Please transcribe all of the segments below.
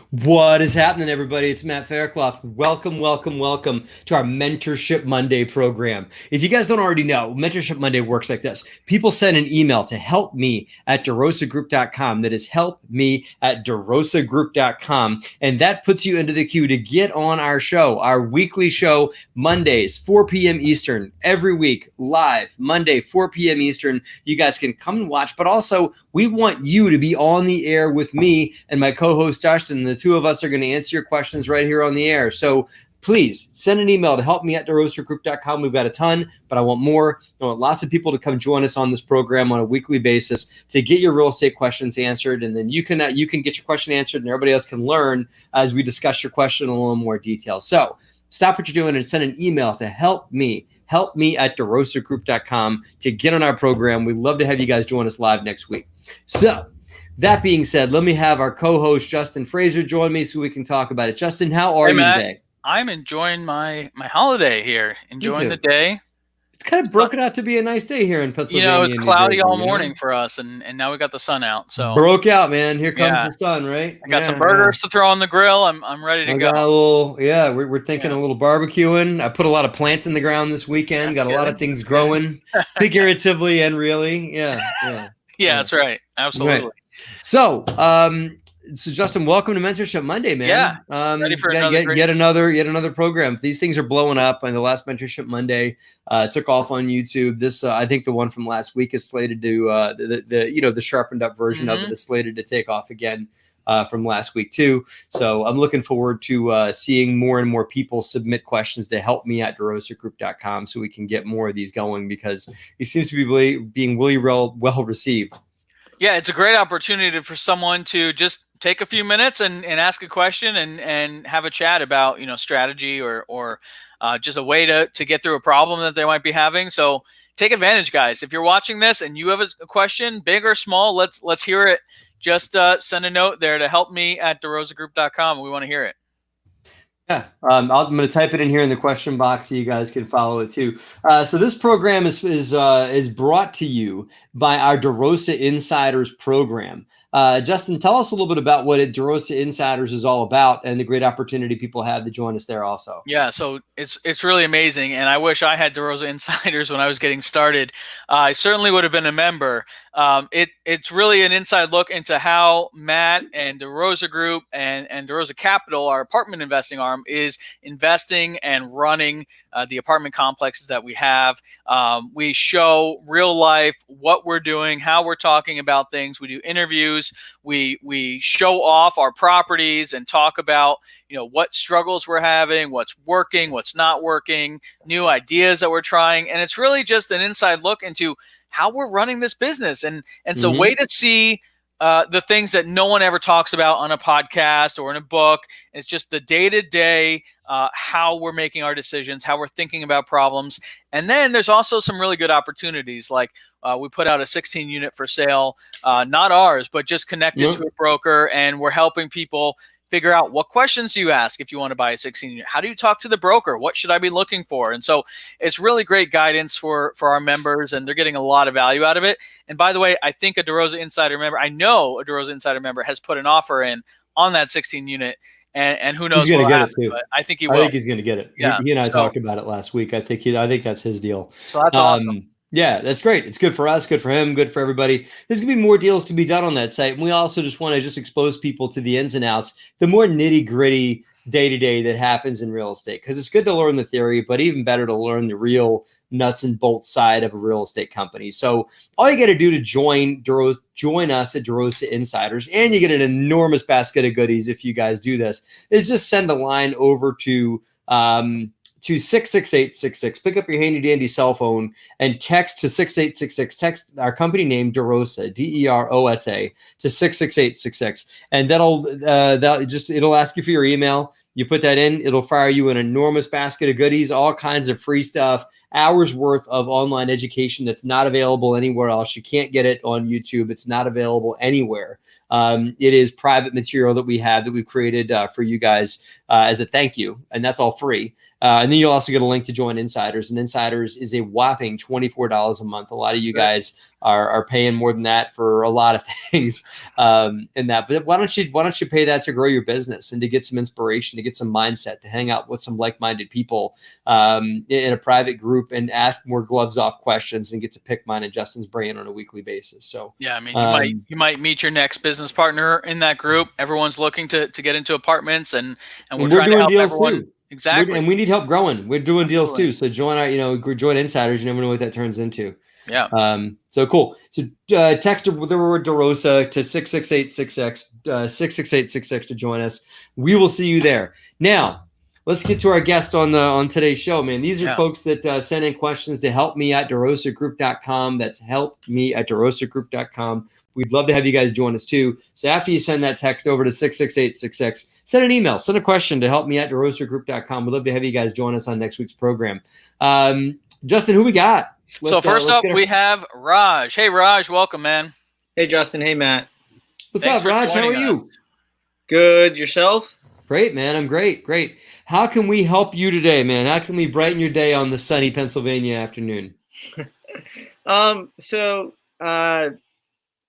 What is happening, everybody? It's Matt Faircloth. Welcome, welcome, welcome to our Mentorship Monday program. If you guys don't already know, Mentorship Monday works like this. People send an email to helpme@DeRosaGroup.com. That is helpme@DeRosaGroup.com. And that puts you into the queue to get on our show, our weekly show, Mondays, 4 p.m. Eastern, every week, live, Monday, 4 p.m. Eastern. You guys can come and watch, but also we want you to be on the air with me and my co-host, Justin. The two of us are going to answer your questions right here on the air. So please send an email to helpme@DeRosaGroup.com. We've got a ton, but I want more. I want lots of people to come join us on this program on a weekly basis to get your real estate questions answered. And then you can get your question answered and everybody else can learn as we discuss your question in a little more detail. So stop what you're doing and send an email to helpme@DeRosaGroup.com to get on our program. We'd love to have you guys join us live next week. So that being said, let me have our co-host Justin Fraser join me so we can talk about it. Justin, how are you today? I'm enjoying my holiday here, enjoying the day. It's kind of broken out to be a nice day here in Pennsylvania. It's cloudy all morning for us, and now we got the sun out. So broke out, man. Here comes the sun, right? I got some burgers to throw on the grill. I'm ready to go. We're thinking a little barbecuing. I put a lot of plants in the ground this weekend. Got a lot of things growing, figuratively and really. Yeah, that's right. Absolutely. Right. So, Justin, welcome to Mentorship Monday, man. Yeah, ready for yet another program. These things are blowing up. And the last Mentorship Monday took off on YouTube. This, I think, the one from last week is slated to the sharpened up version of it is slated to take off again from last week too. So I'm looking forward to seeing more and more people submit questions to helpme@DeRosaGroup.com so we can get more of these going because it seems to be being really well received. Yeah, it's a great opportunity for someone to just take a few minutes and ask a question and have a chat about, strategy or just a way to get through a problem that they might be having. So take advantage, guys. If you're watching this and you have a question, big or small, let's hear it. Just send a note there to helpme@DeRosaGroup.com. We want to hear it. Yeah, I'm going to type it in here in the question box so you guys can follow it too. So this program is brought to you by our DeRosa Insiders program. Justin, tell us a little bit about what DeRosa Insiders is all about and the great opportunity people have to join us there also. Yeah, so it's really amazing, and I wish I had DeRosa Insiders when I was getting started. I certainly would have been a member. It's really an inside look into how Matt and DeRosa Group and DeRosa Capital, our apartment investing arm, is investing and running the apartment complexes that we have. We show real life what we're doing, how we're talking about things. We do interviews. We show off our properties and talk about what struggles we're having, what's working, what's not working, new ideas that we're trying, and it's really just an inside look into how we're running this business. And it's a way to see the things that no one ever talks about on a podcast or in a book. It's just the day-to-day, how we're making our decisions, how we're thinking about problems. And then there's also some really good opportunities. Like we put out a 16 unit for sale, not ours, but just connected to a broker. And we're helping people figure out what questions do you ask if you want to buy a 16 unit? How do you talk to the broker? What should I be looking for? And so it's really great guidance for our members, and they're getting a lot of value out of it. And by the way, I think I know a DeRosa Insider member has put an offer in on that 16 unit. And who knows? He's going to get it too. But I think he will. I think he's going to get it. Yeah. He and I talked about it last week. I think that's his deal. So that's awesome. Yeah, that's great. It's good for us, good for him, good for everybody. There's going to be more deals to be done on that site. And we also just want to expose people to the ins and outs, the more nitty gritty day-to-day that happens in real estate. Because it's good to learn the theory, but even better to learn the real nuts and bolts side of a real estate company. So all you got to do to join us at DeRosa Insiders, and you get an enormous basket of goodies if you guys do this, is just send a line over to 66866. Pick up your handy dandy cell phone and text to 6866. Text our company name DeRosa, DEROSA, to 66866, and it'll ask you for your email. You put that in, it'll fire you an enormous basket of goodies, all kinds of free stuff. hours worth of online education that's not available anywhere else. You can't get it on YouTube. It's not available anywhere. It is private material that we've created for you guys as a thank you, and that's all free. And then you'll also get a link to join Insiders, and Insiders is a whopping $24 a month. A lot of you guys are paying more than that for a lot of things in that. But why don't you pay that to grow your business and to get some inspiration, to get some mindset, to hang out with some like-minded people in a private group and ask more gloves off questions and get to pick mine and Justin's brain on a weekly basis. So yeah, I mean, you might meet your next business partner in that group. Everyone's looking to get into apartments, and we're trying to help everyone. Too. Exactly. And we need help growing. We're doing deals too. So join join Insiders. You never know what that turns into. Yeah. So cool. So text the word DeRosa to 668-6X to join us. We will see you there. Now, let's get to our guest on today's show, man. These are folks that send in questions to helpme@DeRosaGroup.com. That's helpme@DeRosaGroup.com. We'd love to have you guys join us too. So after you send that text over to 668-6X, send an email, send a question to helpme@DeRosaGroup.com. We'd love to have you guys join us on next week's program. Justin, who we got? So first up, we have Raj. Hey, Raj, welcome, man. Hey, Justin. Hey, Matt. What's up, Raj? How are you? Good. Yourself? Great, man. I'm great. Great. How can we help you today, man? How can we brighten your day on the sunny Pennsylvania afternoon?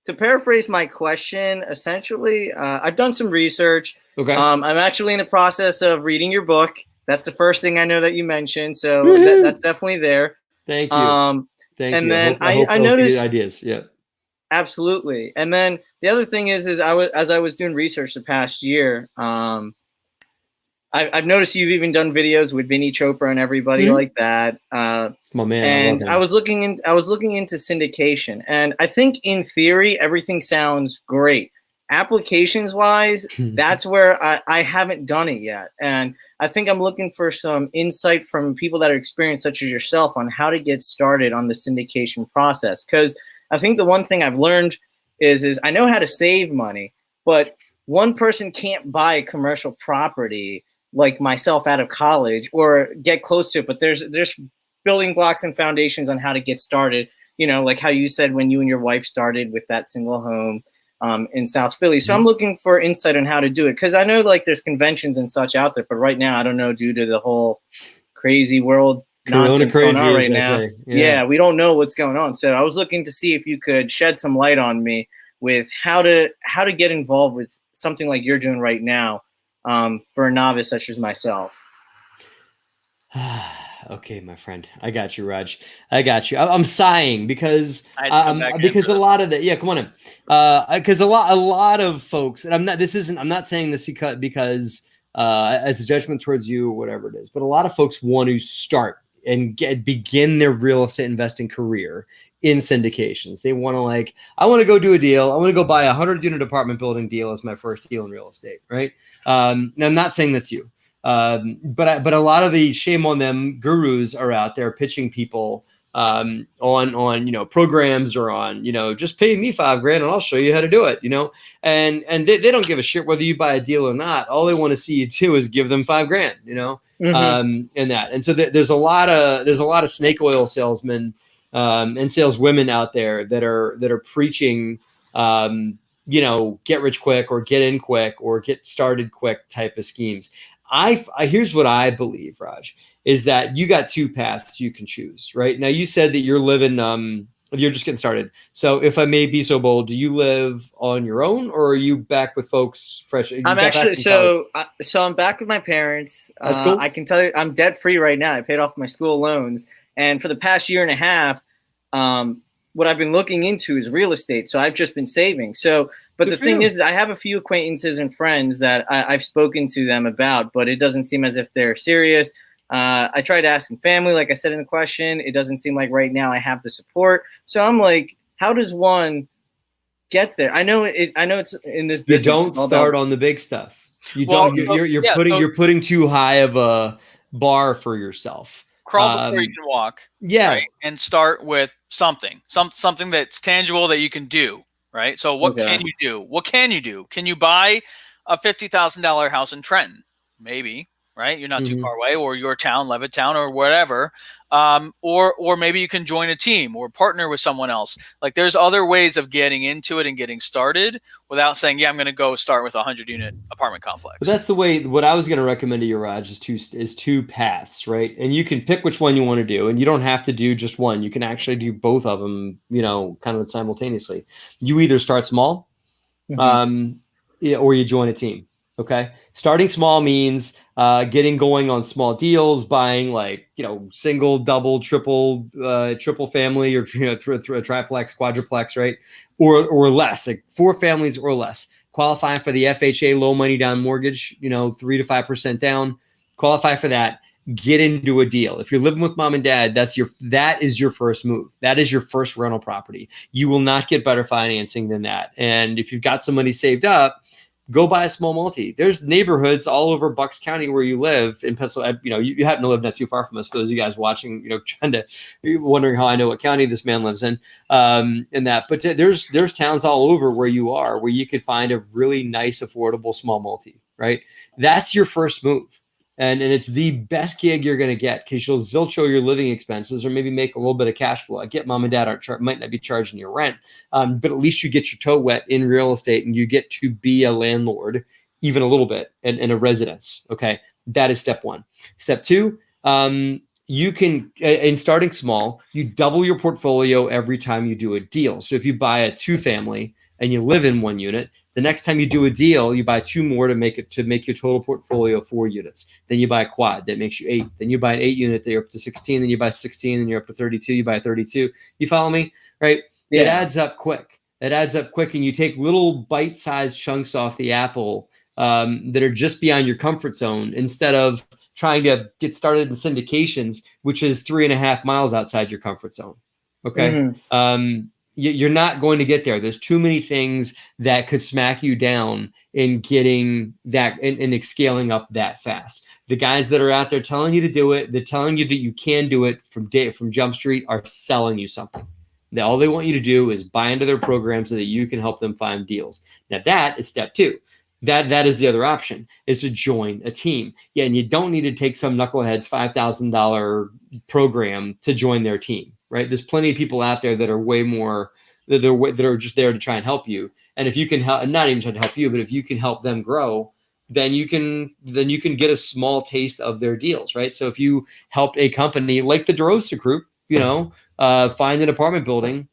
To paraphrase my question, essentially, I've done some research. Okay. I'm actually in the process of reading your book. That's the first thing I know that you mentioned. So that's definitely there. Thank you. Thank you. Then I noticed ideas. Yeah. Absolutely. And then the other thing is as I was doing research the past year, I've noticed you've even done videos with Vinny Chopra and everybody like that. It's my man. And I was looking into syndication, and I think in theory everything sounds great. Applications wise, that's where I haven't done it yet. And I think I'm looking for some insight from people that are experienced, such as yourself, on how to get started on the syndication process. Because I think the one thing I've learned is I know how to save money, but one person can't buy commercial property like myself out of college or get close to it. But there's building blocks and foundations on how to get started. You know, like how you said when you and your wife started with that single home in South Philly. So I'm looking for insight on how to do it, because I know like there's conventions and such out there, but right now I don't know, due to the whole crazy world nonsense going on right now. Yeah, we don't know what's going on. So I was looking to see if you could shed some light on me with how to get involved with something like you're doing right now for a novice such as myself. Okay, my friend, I got you, Raj. I got you. I'm sighing because a lot of that. Come on in. Because a lot of folks, and I'm not saying this because as a judgment towards you or whatever it is, but a lot of folks want to start and begin their real estate investing career in syndications. They want to I want to go do a deal. I want to go buy a 100-unit apartment building deal as my first deal in real estate, right? Now, I'm not saying that's you. But a lot of the shame on them gurus are out there pitching people on programs or on just pay me $5,000 and I'll show you how to do it, and they don't give a shit whether you buy a deal or not. All they want to see you do is give them $5,000, and that. And so there's a lot of snake oil salesmen and saleswomen out there that are preaching get rich quick or get in quick or get started quick type of schemes. Here's what I believe, Raj, is that you got two paths you can choose. Right now, you said that you're living, you're just getting started. So, if I may be so bold, do you live on your own, or are you back with folks fresh? I'm actually so I'm back with my parents. That's cool. I can tell you, I'm debt free right now. I paid off my school loans, and for the past year and a half, what I've been looking into is real estate. So I've just been saving. But the thing is I have a few acquaintances and friends that I've spoken to them about, but it doesn't seem as if they're serious. I tried asking family, like I said in the question. It doesn't seem like right now I have the support. So I'm like, how does one get there? I know it's in this business. You don't start on the big stuff. You're putting too high of a bar for yourself. Crawl before you can walk. Yes. Right? And start with something that's tangible that you can do. Right. So what can you do? What can you do? Can you buy a $50,000 house in Trenton? Maybe. right? You're not too far away, or your town, Levittown, or whatever. Or maybe you can join a team or partner with someone else. Like, there's other ways of getting into it and getting started without saying, yeah, I'm going to go start with a 100-unit apartment complex. But that's the way. What I was going to recommend to you, Raj, is two paths, right? And you can pick which one you want to do, and you don't have to do just one. You can actually do both of them, kind of simultaneously. You either start small, or you join a team. Okay. Starting small means getting going on small deals, buying single, double, triple family, or triplex, quadruplex, right? Or less, like 4 families or less. Qualify for the FHA low money down mortgage, 3 to 5% down. Qualify for that. Get into a deal. If you're living with mom and dad, that is your first move. That is your first rental property. You will not get better financing than that. And if you've got some money saved up, go buy a small multi. There's neighborhoods all over Bucks County where you live in Pennsylvania. You happen to live not too far from us. For those of you guys watching, wondering how I know what county this man lives in, But there's towns all over where you are where you could find a really nice, affordable small multi, right? That's your first move. And it's the best gig you're going to get, because you'll zilch your living expenses, or maybe make a little bit of cash flow. I get mom and dad might not be charging you rent, but at least you get your toe wet in real estate, and you get to be a landlord even a little bit in a residence. Okay, that is step 1. Step 2, you can, in starting small, you double your portfolio every time you do a deal. So if you buy a 2-family and you live in 1 unit, the next time you do a deal, you buy 2 more to make your total portfolio 4 units. Then you buy a quad that makes you 8. Then you buy an 8 unit that you're up to 16. Then you buy 16, and you're up to 32. You buy 32. You follow me, right? Yeah. It adds up quick. And you take little bite-sized chunks off the apple that are just beyond your comfort zone, instead of trying to get started in syndications, which is 3.5 miles outside your comfort zone. Okay. You're not going to get there. There's too many things that could smack you down in getting that and scaling up that fast. The guys that are out there telling you to do it, they're telling you that you can do it from Jump Street, are selling you something. All they want you to do is buy into their program so that you can help them find deals. Now that is step 2. That is the other option, is to join a team. Yeah, and you don't need to take some knucklehead's $5,000 program to join their team. Right? There's plenty of people out there that are way more, that are just there to try and help you. And if you can help, not even trying to help you, but if you can help them grow, then you can get a small taste of their deals, right? So if you helped a company like the DeRosa Group, find an apartment building.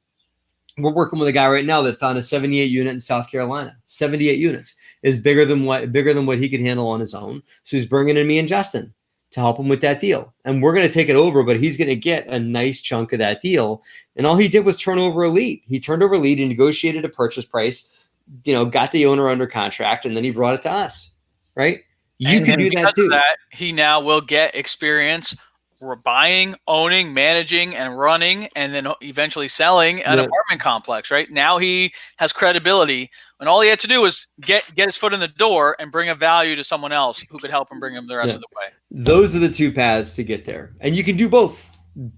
We're working with a guy right now that found a 78 unit in South Carolina. 78 units is bigger than what he could handle on his own. So he's bringing in me and Justin to help him with that deal. And we're going to take it over, but he's going to get a nice chunk of that deal. And all he did was turn over a lead. He turned over a lead and negotiated a purchase price, got the owner under contract, and then he brought it to us, right? You can do that too. He now will get experience buying, owning, managing, and running, and then eventually selling an apartment complex, right? Now he has credibility, and all he had to do was get his foot in the door and bring a value to someone else who could help him bring him the rest of the way. Those are the 2 paths to get there. And you can do both.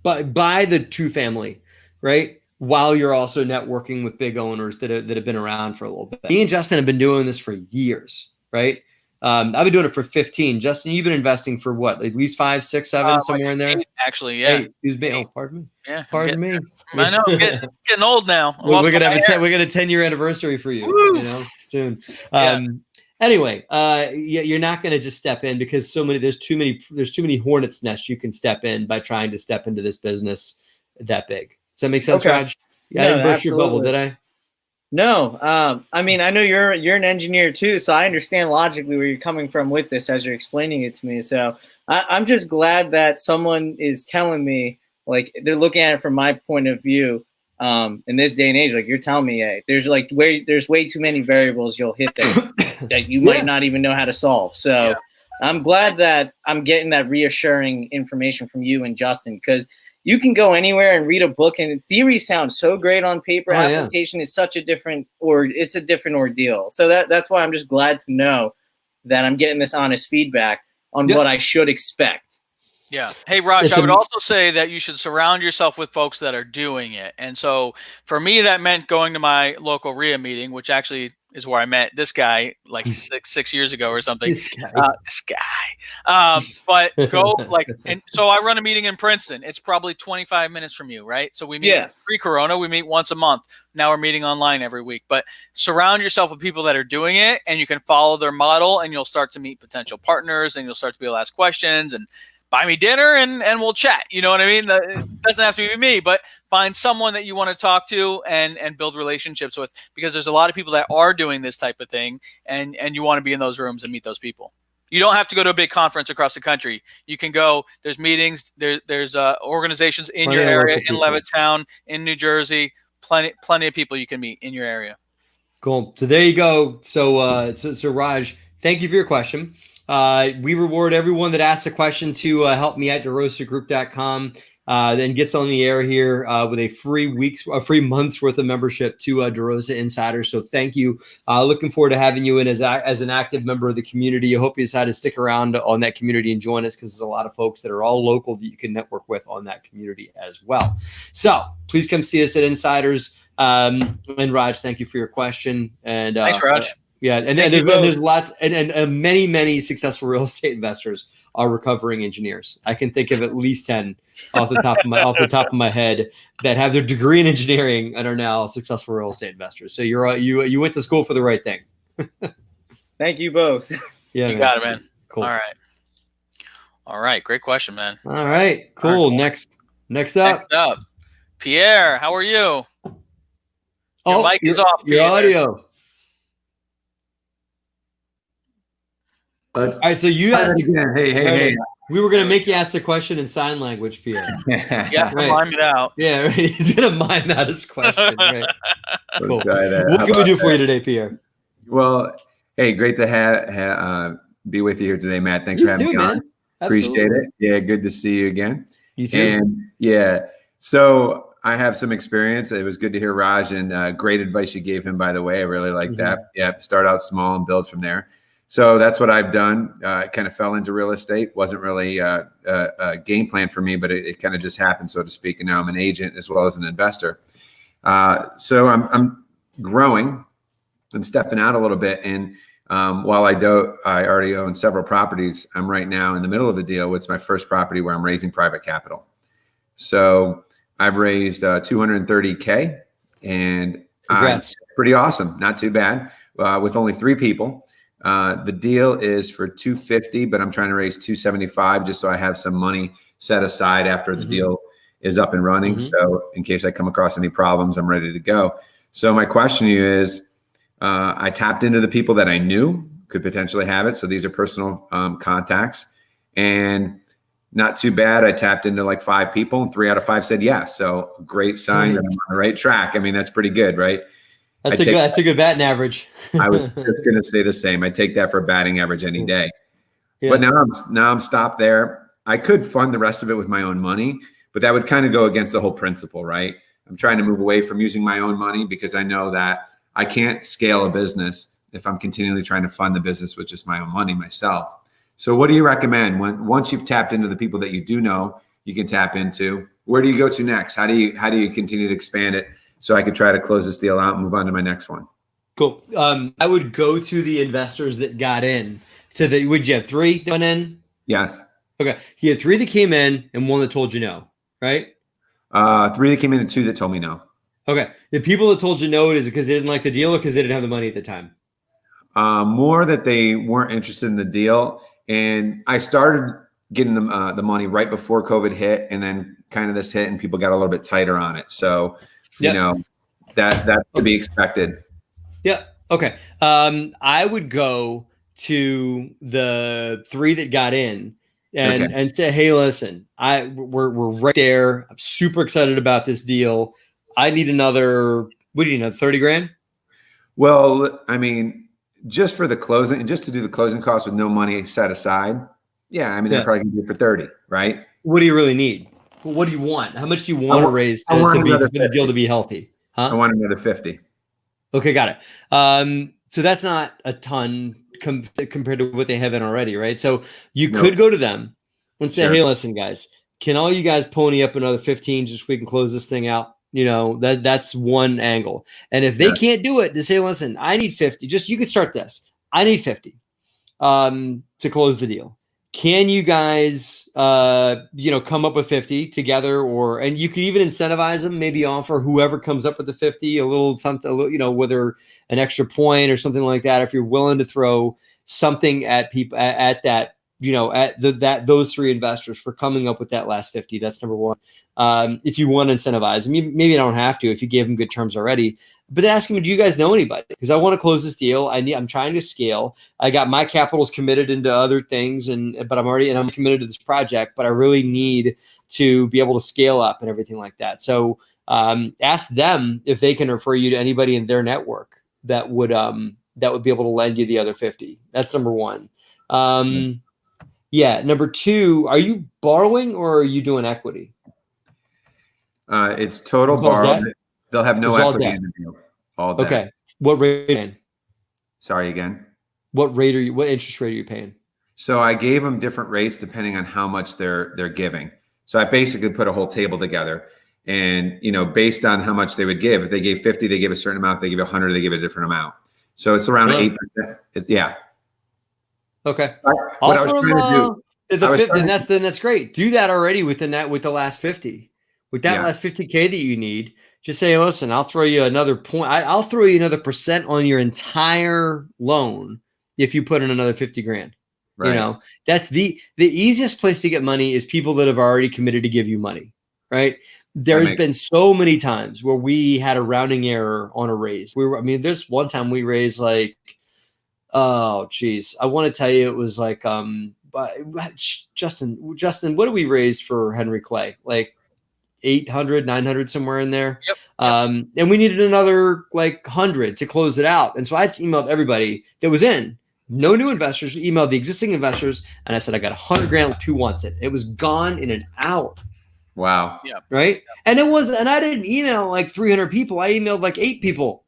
Buy the 2-family, right? While you're also networking with big owners that have been around for a little bit. Me and Justin have been doing this for years, right? I've been doing it for 15. Justin, you've been investing for what? At least 5, 6, 7, somewhere in there? 8, actually, yeah. 8. Pardon me? Yeah. Pardon me. I know. I'm getting old now. We're going to have a 10-year anniversary for you, soon. Anyway, you're not going to just step in, because there's too many hornets' nests you can step in by trying to step into this business that big. Does that make sense, Raj? I didn't burst your bubble, did I? No, I mean, I know you're an engineer too, so I understand logically where you're coming from with this as you're explaining it to me. So I'm just glad that someone is telling me, like, they're looking at it from my point of view. In this day and age, like you're telling me, hey, there's way too many variables you'll hit that you might not even know how to solve. So I'm glad that I'm getting that reassuring information from you and Justin, because you can go anywhere and read a book, and in theory sounds so great on paper. Application is such a different ordeal. So that's why I'm just glad to know that I'm getting this honest feedback on what I should expect. Yeah. Hey, Raj, I would also say that you should surround yourself with folks that are doing it. And so for me, that meant going to my local RIA meeting, which actually is where I met this guy like six years ago or something. This guy. This guy. But go and so I run a meeting in Princeton. It's probably 25 minutes from you, right? So we meet pre-corona, we meet once a month. Now we're meeting online every week. But surround yourself with people that are doing it, and you can follow their model, and you'll start to meet potential partners, and you'll start to be able to ask questions and buy me dinner and we'll chat. You know what I mean? It doesn't have to be me, but find someone that you want to talk to and build relationships with, because there's a lot of people that are doing this type of thing, and you want to be in those rooms and meet those people. You don't have to go to a big conference across the country. You can go, there's meetings, there's organizations in your area, in Levittown, in New Jersey, plenty of people you can meet in your area. Cool. So there you go. So Raj, thank you for your question. We reward everyone that asks a question to help me at DeRosaGroup.com. Then gets on the air here with a free month's worth of membership to DeRosa Insiders. So thank you. Looking forward to having you in as an active member of the community. I hope you decide to stick around on that community and join us, because there's a lot of folks that are all local that you can network with on that community as well. So please come see us at Insiders. And Raj, thank you for your question. And thanks, Raj. Yeah, and there's lots, and many successful real estate investors are recovering engineers. I can think of at least 10 off the top of my head that have their degree in engineering and are now successful real estate investors. So you went to school for the right thing. Thank you both. Yeah, you got it, man. Cool. All right, great question, man. All right, cool. Next up, Pierre. How are you? Your mic is off. Your Pierre. audio. All right, so you asked again. Hey. We were gonna make you ask the question in sign language, Pierre. Yeah, mime it out. Yeah, right. He's gonna mime out his question. Right. Cool. What can we do for you today, Pierre? Well, hey, great to be with you here today, Matt. Thanks for having me on. Appreciate it. Yeah, good to see you again. You too. And yeah, so I have some experience. It was good to hear Raj, and great advice you gave him, by the way. I really like that. Yeah, start out small and build from there. So that's what I've done. I kind of fell into real estate. Wasn't really a game plan for me, but it kind of just happened, so to speak. And now I'm an agent as well as an investor. So I'm growing and stepping out a little bit. And while I already own several properties, I'm right now in the middle of a deal. It's my first property where I'm raising private capital. So I've raised $230K, and congrats. Pretty awesome. Not too bad with only 3 people. The deal is for $250, but I'm trying to raise $275 just so I have some money set aside after the deal is up and running. So in case I come across any problems, I'm ready to go. So my question to you is, I tapped into the people that I knew could potentially have it. So these are personal contacts, and not too bad. I tapped into like 5 people, and 3 out of 5 said yes. So great sign that I'm on the right track. I mean, that's pretty good, right? That's a good batting average. I was just going to say the same. I take that for batting average any day. Yeah. But now I'm stopped there. I could fund the rest of it with my own money, but that would kind of go against the whole principle, right? I'm trying to move away from using my own money, because I know that I can't scale a business if I'm continually trying to fund the business with just my own money myself. So what do you recommend once you've tapped into the people that you do know you can tap into? Where do you go to next? How do you continue to expand it, so I could try to close this deal out and move on to my next one? Cool. I would go to the investors that got in. Would you have 3 that went in? Yes. Okay. You had 3 that came in and 1 that told you no, right? 3 that came in and 2 that told me no. Okay. The people that told you no, is it because they didn't like the deal or because they didn't have the money at the time? More that they weren't interested in the deal. And I started getting them the money right before COVID hit, and then kind of this hit, and people got a little bit tighter on it. So, you know, that's to be expected. Yeah. Okay. I would go to the 3 that got in and say, hey, listen, we're right there. I'm super excited about this deal. I need another, what do you need, 30 grand? Well, I mean, just for the closing and just to do the closing costs with no money set aside. Yeah. I mean, I probably can do it for 30, right? What do you really need? What do you want? How much do you want to raise for the deal to be healthy? Huh? I want another 50. Okay, got it. So that's not a ton compared to what they have in already, right? So you could go to them and say, hey, listen, guys, can all you guys pony up another 15 just so we can close this thing out? That's one angle. And if they can't do it, to say, listen, I need 50, you could start this. I need 50 to close the deal. Can you guys, come up with 50 together, and you could even incentivize them, maybe offer whoever comes up with the 50 a little something, whether an extra point or something like that. If you're willing to throw something at people at that, those three investors for coming up with that last 50, that's number one. If you want to incentivize them, maybe you don't have to if you gave them good terms already. But then ask them, do you guys know anybody? Because I want to close this deal. I'm trying to scale. I got my capitals committed into other things, but I'm committed to this project. But I really need to be able to scale up and everything like that. So ask them if they can refer you to anybody in their network that would be able to lend you the other 50. That's number one. Yeah. Number two, are you borrowing or are you doing equity? It's total borrow. They'll have no equity in the deal. All debt. Okay. What rate are you paying? Sorry, again. What interest rate are you paying? So I gave them different rates depending on how much they're giving. So I basically put a whole table together, and based on how much they would give. If they gave 50, they give a certain amount. If they give 100, they give a different amount. So it's around 8%. Yeah. Okay. What I was trying to do. Then that's great. Do that already with the last 50. With that last 50K that you need, just say, listen, I'll throw you another point. I'll throw you another % on your entire loan if you put in another 50 grand. Right. That's the easiest place to get money is people that have already committed to give you money, right? There's been so many times where we had a rounding error on a raise. There's one time we raised like, oh geez, I want to tell you it was like, Justin, what did we raise for Henry Clay? Like 800, 900, somewhere in there. Yep. And we needed another like 100 to close it out. And so I emailed everybody that was in. No new investors. Emailed the existing investors, and I said, I got 100 grand. Who wants it? It was gone in an hour. Wow. Yeah. Right. And I didn't email like 300 people. I emailed like 8 people.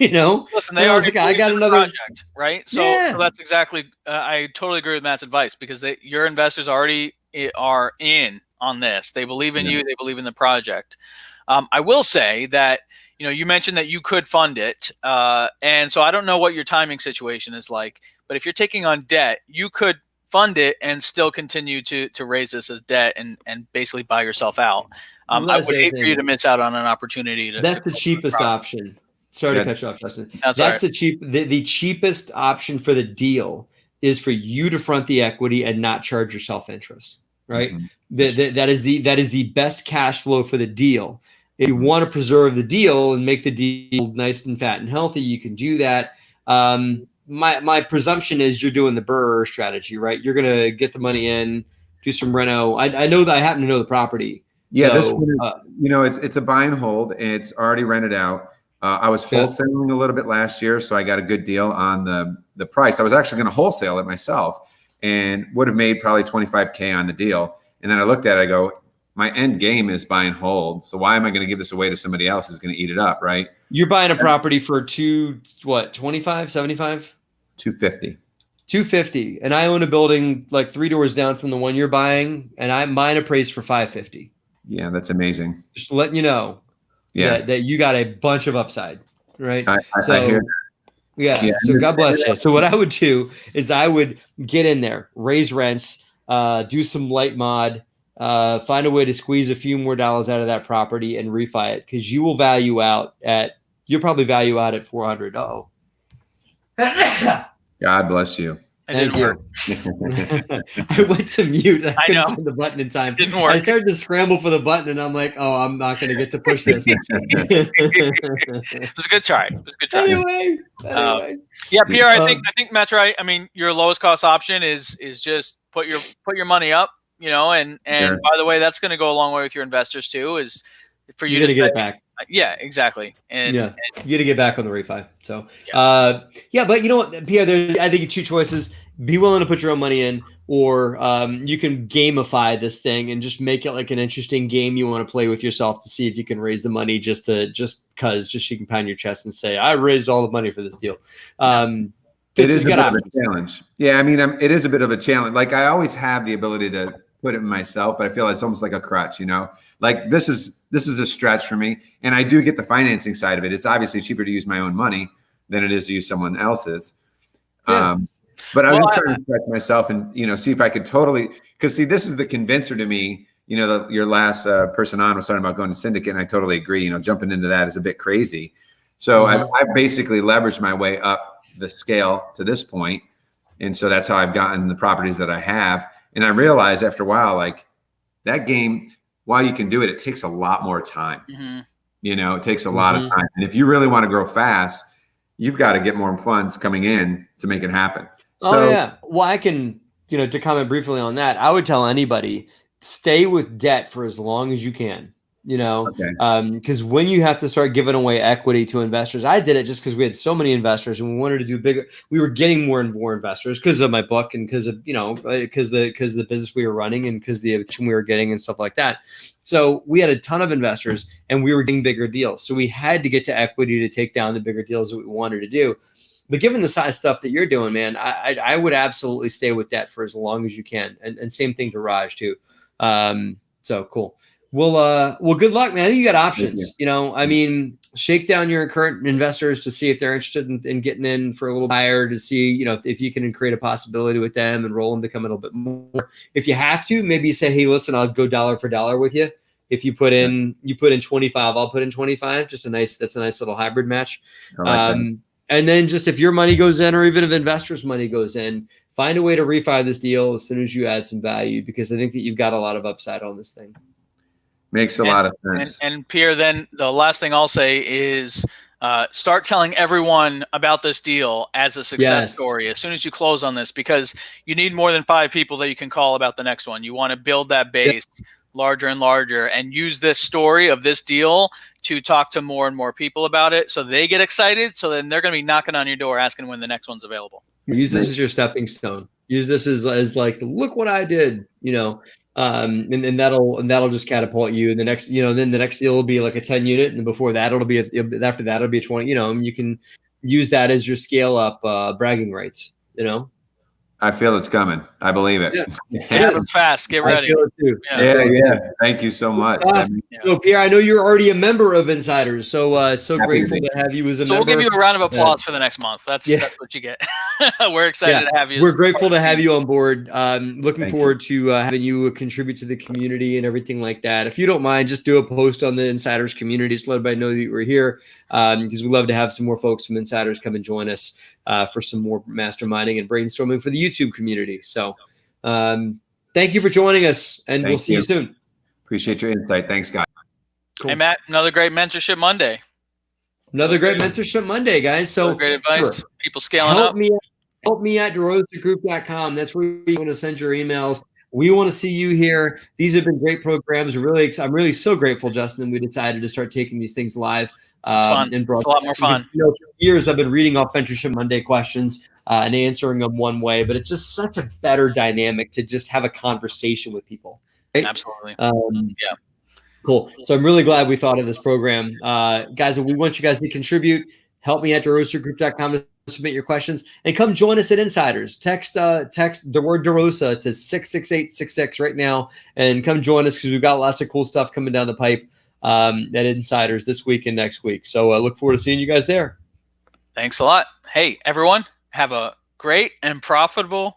Listen, they already I got another project, right? So that's exactly. I totally agree with Matt's advice because your investors already are in on this. They believe in you. They believe in the project. I will say that you mentioned that you could fund it, and so I don't know what your timing situation is like. But if you're taking on debt, you could fund it and still continue to raise this as debt and basically buy yourself out. I would hate for you to miss out on an opportunity. That's the cheapest option. Sorry to cut you off, Justin. That's right. The cheapest option for the deal is for you to front the equity and not charge yourself interest, right? Mm-hmm. That is the best cash flow for the deal. If you want to preserve the deal and make the deal nice and fat and healthy, you can do that. My presumption is you're doing the BRRRR strategy, right? You're gonna get the money in, do some reno. I know that I happen to know the property. Yeah, so, this one is, it's a buy and hold. And it's already rented out. I was wholesaling a little bit last year, so I got a good deal on the price. I was actually going to wholesale it myself and would have made probably 25K on the deal. And then I looked at it, I go, my end game is buy and hold. So why am I going to give this away to somebody else who's going to eat it up, right? You're buying a property for 25, 75? 250. 250. And I own a building like 3 doors down from the one you're buying, and mine appraised for 550. Yeah, that's amazing. Just letting you know. Yeah, that you got a bunch of upside, right? I hear that. Yeah. So God bless you. So what I would do is I would get in there, raise rents, do some light mod, find a way to squeeze a few more dollars out of that property and refi it, because you'll probably value out at 400. Oh, God bless you. Thank you. I went to mute. I couldn't find the button in time. Didn't work. I started to scramble for the button, and I'm like, "Oh, I'm not going to get to push this." It was a good try. Anyway. Yeah, Pierre. I think Matt's right. I mean, your lowest cost option is just put your money up. And Sure. by the way, that's going to go a long way with your investors too. Is for you to get it back. Yeah, exactly. And you got to get back on the refi. So, but you know what, Pierre, I think 2 choices: be willing to put your own money in, or you can gamify this thing and just make it like an interesting game you want to play with yourself to see if you can raise the money just so you can pound your chest and say, I raised all the money for this deal. It is a bit of a challenge. Yeah, I mean, it is a bit of a challenge. Like I always have the ability to put it in myself, but I feel it's almost like a crutch, like this is a stretch for me. And I do get the financing side of it. It's obviously cheaper to use my own money than it is to use someone else's. Yeah. But I'm just trying to stretch myself and, see if I could because see, this is the convincer to me. Your last person on was talking about going to syndicate, and I totally agree. Jumping into that is a bit crazy. So I've basically leveraged my way up the scale to this point. And so that's how I've gotten the properties that I have. And I realized after a while, like that game, while you can do it, it takes a lot more time. It takes a lot of time. And if you really want to grow fast, you've got to get more funds coming in to make it happen. So, well, I can, to comment briefly on that, I would tell anybody, stay with debt for as long as you can, because when you have to start giving away equity to investors, I did it just because we had so many investors and we wanted to do bigger. We were getting more and more investors because of my book and because of, because the business we were running and because the attention we were getting and stuff like that. So we had a ton of investors and we were getting bigger deals. So we had to get to equity to take down the bigger deals that we wanted to do. But given the size stuff that you're doing, man, I would absolutely stay with that for as long as you can. And same thing to Raj too. So cool. Well, good luck, man. I think you got options. Shake down your current investors to see if they're interested in getting in for a little higher, to see, if you can create a possibility with them and roll them to come a little bit more. If you have to, maybe you say, hey, listen, I'll go dollar for dollar with you. If you put in 25, I'll put in 25. That's a nice little hybrid match. And then just if your money goes in, or even if investors' money goes in, find a way to refi this deal as soon as you add some value, because I think that you've got a lot of upside on this thing. Makes a lot of sense. And Pierre, then the last thing I'll say is start telling everyone about this deal as a success story as soon as you close on this, because you need more than 5 people that you can call about the next one. You want to build that base larger and larger, and use this story of this deal to talk to more and more people about it so they get excited. So then they're going to be knocking on your door asking when the next one's available. Use this as your stepping stone. Use this as like, look what I did, and that'll just catapult you. And the next, then the next deal will be like a 10 unit. And before that, after that, it'll be a 20, and you can use that as your scale up bragging rights, I feel it's coming. I believe it. It happens fast. Get ready. I feel it too. Yeah. Thank you so much. So Pierre, I know you're already a member of Insiders, so grateful to have you as a member. So we'll give you a round of applause for the next month. That's what you get. We're excited to have you. We're grateful to have you on board. Looking forward to having you contribute to the community and everything like that. If you don't mind, just do a post on the Insiders community to let everybody know that you were here, because we'd love to have some more folks from Insiders come and join us for some more masterminding and brainstorming for the YouTube community. So thank you for joining us, and we'll see you soon. Appreciate your insight. Thanks, guys. Cool. Hey, Matt, another great Mentorship Monday. Another great Mentorship Monday, guys. So great advice. People scaling up. Help me at DeRosaGroup.com. That's where you want to send your emails. We want to see you here. These have been great programs. I'm really so grateful, Justin, we decided to start taking these things live. It's fun. It's a lot more fun. For years, I've been reading off Mentorship Monday questions and answering them one way, but it's just such a better dynamic to just have a conversation with people. Right? Absolutely. Cool. So I'm really glad we thought of this program. Guys, we want you guys to contribute. Help me at DeRosaGroup.com to submit your questions, and come join us at Insiders. Text the word DeRosa to 66866 right now, and come join us, because we've got lots of cool stuff coming down the pipe at Insiders this week and next week. So I look forward to seeing you guys there. Thanks a lot. Hey, everyone, have a great and profitable